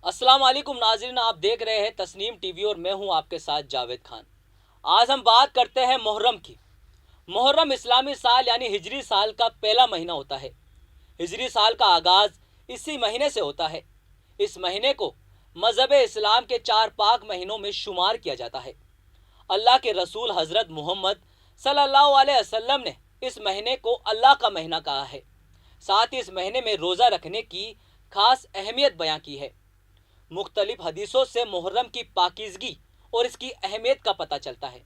السلام علیکم ناظرین، آپ دیکھ رہے ہیں تسنیم ٹی وی اور میں ہوں آپ کے ساتھ جاوید خان۔ آج ہم بات کرتے ہیں محرم کی۔ محرم اسلامی سال یعنی ہجری سال کا پہلا مہینہ ہوتا ہے۔ ہجری سال کا آغاز اسی مہینے سے ہوتا ہے۔ اس مہینے کو مذہب اسلام کے 4 پاک مہینوں میں شمار کیا جاتا ہے۔ اللہ کے رسول حضرت محمد صلی اللہ علیہ وسلم نے اس مہینے کو اللہ کا مہینہ کہا ہے۔ ساتھ ہی اس مہینے میں روزہ رکھنے کی خاص اہمیت بیان کی ہے۔ مختلف حدیثوں سے محرم کی پاکیزگی اور اس کی اہمیت کا پتہ چلتا ہے۔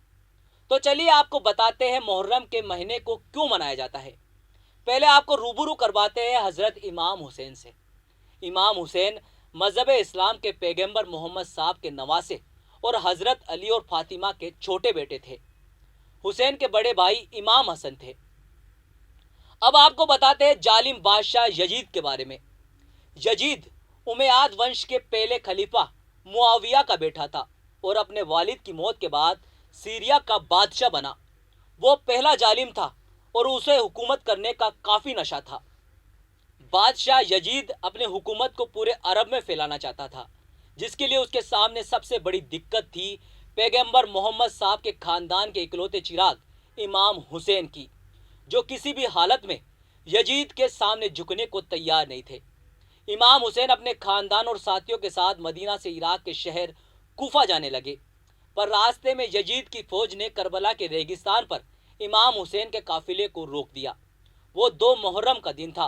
تو چلیے آپ کو بتاتے ہیں محرم کے مہینے کو کیوں منایا جاتا ہے۔ پہلے آپ کو روبرو کرواتے ہیں حضرت امام حسین سے۔ امام حسین مذہب اسلام کے پیغمبر محمد صاحب کے نواسے اور حضرت علی اور فاطمہ کے چھوٹے بیٹے تھے۔ حسین کے بڑے بھائی امام حسن تھے۔ اب آپ کو بتاتے ہیں ظالم بادشاہ یزید کے بارے میں۔ یزید امیاد ونش کے پہلے خلیفہ معاویہ کا بیٹا تھا اور اپنے والد کی موت کے بعد سیریا کا بادشاہ بنا۔ وہ پہلا ظالم تھا اور اسے حکومت کرنے کا کافی نشہ تھا۔ بادشاہ یزید اپنے حکومت کو پورے عرب میں پھیلانا چاہتا تھا، جس کے لیے اس کے سامنے سب سے بڑی دقت تھی پیغمبر محمد صاحب کے خاندان کے اکلوتے چراغ امام حسین کی، جو کسی بھی حالت میں یزید کے سامنے جھکنے کو تیار نہیں تھے۔ امام حسین اپنے خاندان اور ساتھیوں کے ساتھ مدینہ سے عراق کے شہر کوفہ جانے لگے، پر راستے میں یزید کی فوج نے کربلا کے ریگستان پر امام حسین کے قافلے کو روک دیا۔ وہ 2 محرم کا دن تھا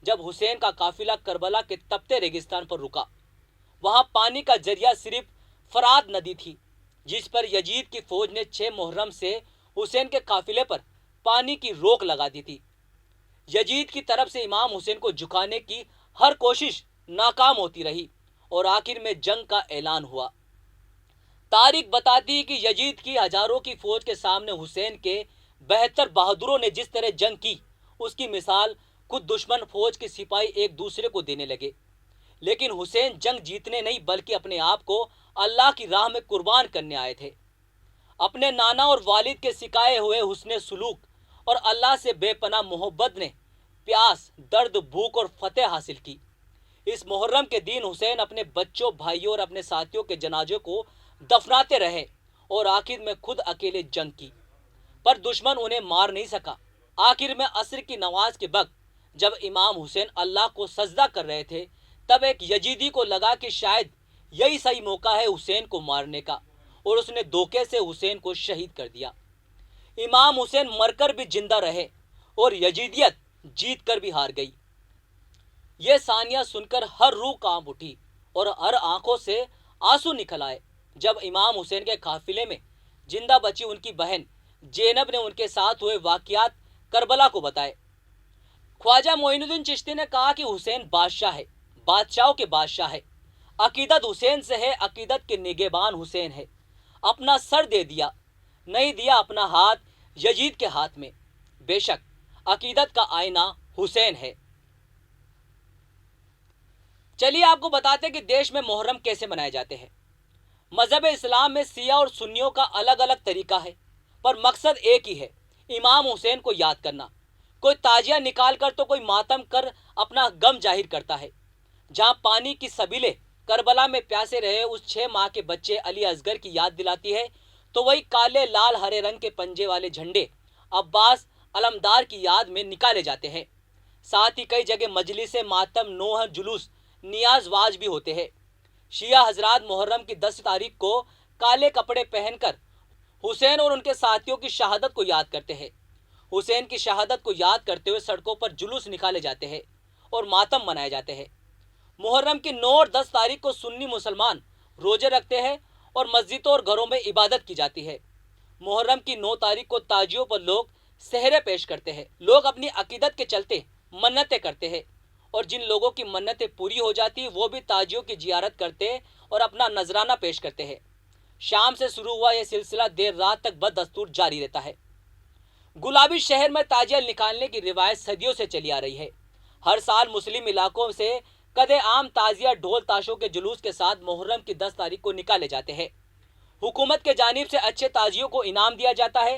جب حسین کا قافلہ کربلا کے تپتے ریگستان پر رکا۔ وہاں پانی کا ذریعہ صرف فرات ندی تھی، جس پر یزید کی فوج نے 6 محرم سے حسین کے قافلے پر پانی کی روک لگا دی تھی۔ یزید کی طرف سے امام حسین کو جھکانے کی ہر کوشش ناکام ہوتی رہی اور آخر میں جنگ کا اعلان ہوا۔ تاریخ بتاتی ہے کہ یزید کی ہزاروں کی فوج کے سامنے حسین کے 72 بہادروں نے جس طرح جنگ کی، اس کی مثال خود دشمن فوج کے سپاہی ایک دوسرے کو دینے لگے۔ لیکن حسین جنگ جیتنے نہیں بلکہ اپنے آپ کو اللہ کی راہ میں قربان کرنے آئے تھے۔ اپنے نانا اور والد کے سکھائے ہوئے حسن سلوک اور اللہ سے بے پناہ محبت نے پیاس، درد، بھوک اور فتح حاصل کی۔ اس محرم کے دن حسین اپنے بچوں، بھائیوں اور اپنے ساتھیوں کے جنازوں کو دفناتے رہے اور آخر میں خود اکیلے جنگ کی، پر دشمن انہیں مار نہیں سکا۔ آخر میں عصر کی نماز کے وقت جب امام حسین اللہ کو سجدہ کر رہے تھے، تب ایک یزیدی کو لگا کہ شاید یہی صحیح موقع ہے حسین کو مارنے کا، اور اس نے دھوکے سے حسین کو شہید کر دیا۔ امام حسین مر کر بھی زندہ رہے اور یزیدیت جیت کر بھی ہار گئی۔ یہ ثانیہ سن کر ہر روح کانپ اٹھی اور ہر آنکھوں سے آنسو نکل آئے جب امام حسین کے قافلے میں زندہ بچی ان کی بہن زینب نے ان کے ساتھ ہوئے واقعات کربلا کو بتائے۔ خواجہ معین الدین چشتی نے کہا کہ حسین بادشاہ ہے، بادشاہوں کے بادشاہ ہے۔ عقیدت حسین سے ہے، عقیدت کے نگہبان حسین ہے۔ اپنا سر دے دیا، نہیں دیا اپنا ہاتھ یزید کے ہاتھ میں۔ بے شک عقیدت کا آئینہ حسین ہے۔ چلیے آپ کو بتاتے کہ دیش میں محرم کیسے منائے جاتے ہیں۔ مذہب اسلام میں شیعہ اور سنیوں کا الگ الگ طریقہ ہے، پر مقصد ایک ہی ہے، امام حسین کو یاد کرنا۔ کوئی تعزیہ نکال کر تو کوئی ماتم کر اپنا غم ظاہر کرتا ہے۔ جہاں پانی کی سبیلیں کربلا میں پیاسے رہے اس 6 ماہ کے بچے علی اصغر کی یاد دلاتی ہے، تو وہی کالے لال ہرے رنگ کے پنجے والے جھنڈے عباس علمدار کی یاد میں نکالے جاتے ہیں۔ ساتھ ہی کئی جگہ مجلس ماتم، نوحہ، جلوس، نیاز واز بھی ہوتے ہیں۔ شیعہ حضرات محرم کی 10 تاریخ کو کالے کپڑے پہن کر حسین اور ان کے ساتھیوں کی شہادت کو یاد کرتے ہیں۔ حسین کی شہادت کو یاد کرتے ہوئے سڑکوں پر جلوس نکالے جاتے ہیں اور ماتم منائے جاتے ہیں۔ محرم کی 9 اور 10 تاریخ کو سنی مسلمان روزے رکھتے ہیں اور مسجدوں اور گھروں میں عبادت کی جاتی ہے۔ محرم کی 9 تاریخ کو تازیوں پر لوگ سحریں پیش کرتے ہیں۔ لوگ اپنی عقیدت کے چلتے منتیں کرتے ہیں، اور جن لوگوں کی منتیں پوری ہو جاتی وہ بھی تازیوں کی زیارت کرتے اور اپنا نذرانہ پیش کرتے ہیں۔ شام سے شروع ہوا یہ سلسلہ دیر رات تک بدستور جاری رہتا ہے۔ گلابی شہر میں تازیہ نکالنے کی روایت صدیوں سے چلی آ رہی ہے۔ ہر سال مسلم علاقوں سے قدِ عام تازیہ ڈھول تاشوں کے جلوس کے ساتھ محرم کی 10 تاریخ کو نکالے جاتے ہیں۔ حکومت کے جانب سے اچھے تازیوں کو انعام دیا جاتا ہے